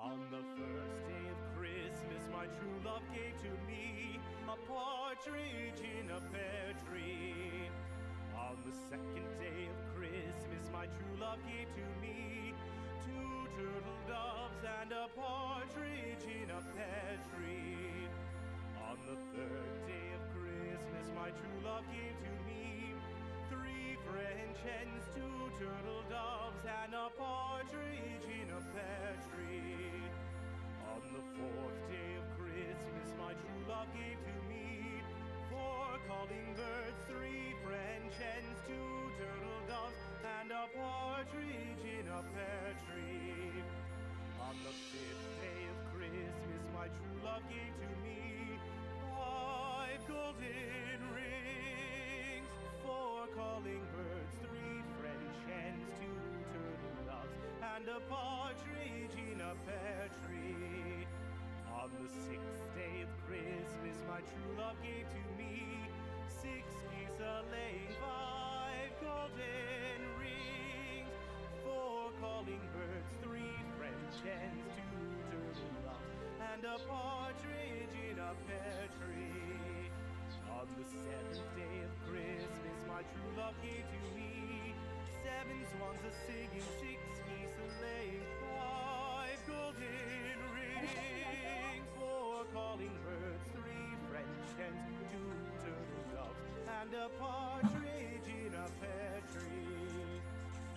On the first day of Christmas, my true love gave to me a partridge in a pear tree. On the second day of Christmas, my true love gave to me two turtle doves and a partridge in a pear tree. On the third day of Christmas, my true love gave to me three French hens, two turtle doves, and a partridge in a pear tree. On the fourth day of Christmas, my true love gave to me four calling birds, three French hens, two turtle doves, and a partridge in a pear tree. On the fifth day of Christmas, my true love gave to me five golden rings, four calling birds, three French hens, two turtle doves, and a partridge in a pear tree. On the sixth day of Christmas, my true love gave to me six geese a-laying, five golden rings, four calling birds, three French hens, two turtle doves, and a partridge in a pear tree. On the seventh day of Christmas, my true love gave to me seven swans a-singing, six geese a-laying, five golden rings, four calling birds, three French hens, two turtle doves, and a partridge in a pear tree.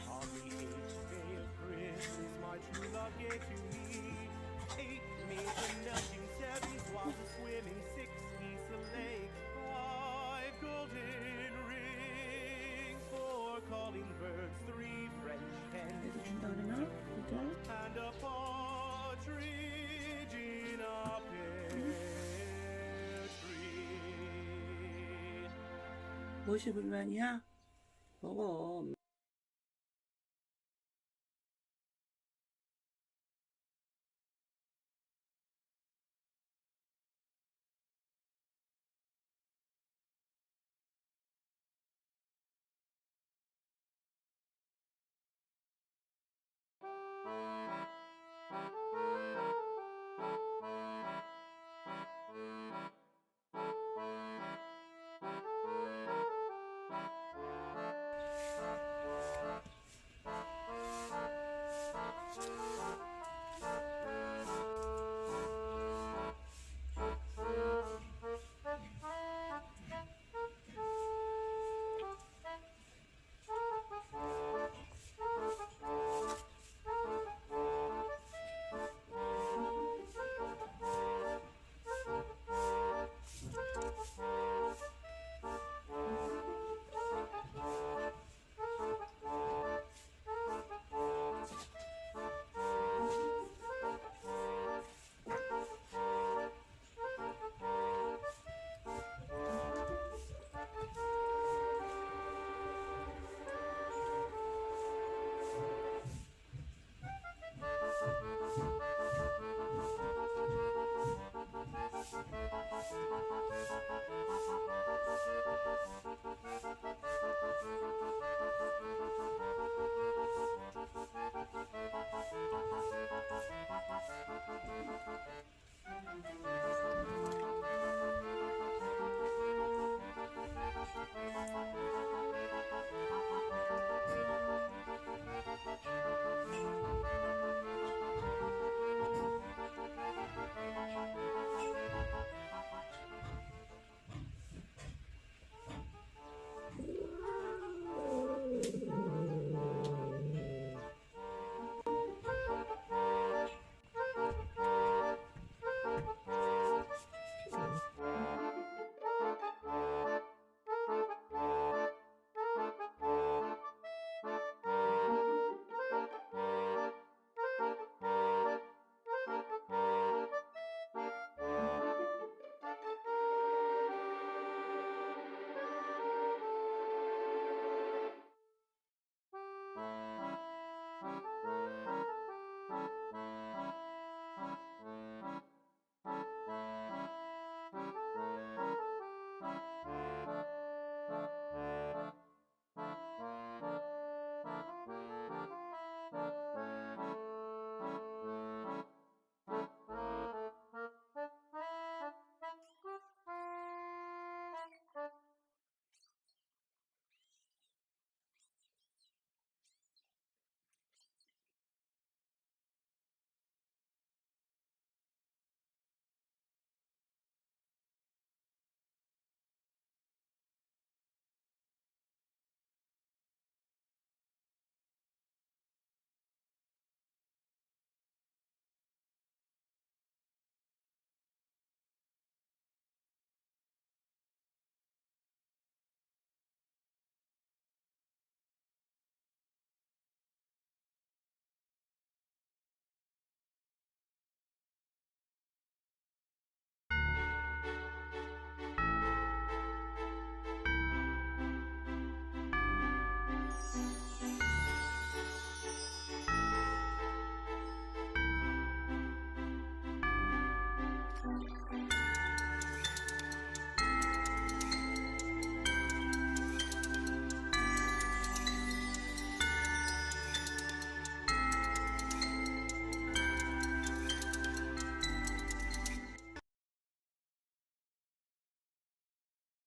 On the eighth day of Christmas, my true love gave to me eight maids a-milking, seven swans a-swimming, six geese a-laying, five golden rings, four calling birds, three French hens, two turtle doves, and a partridge in a pear tree. 무엇이 불만이야? 먹어.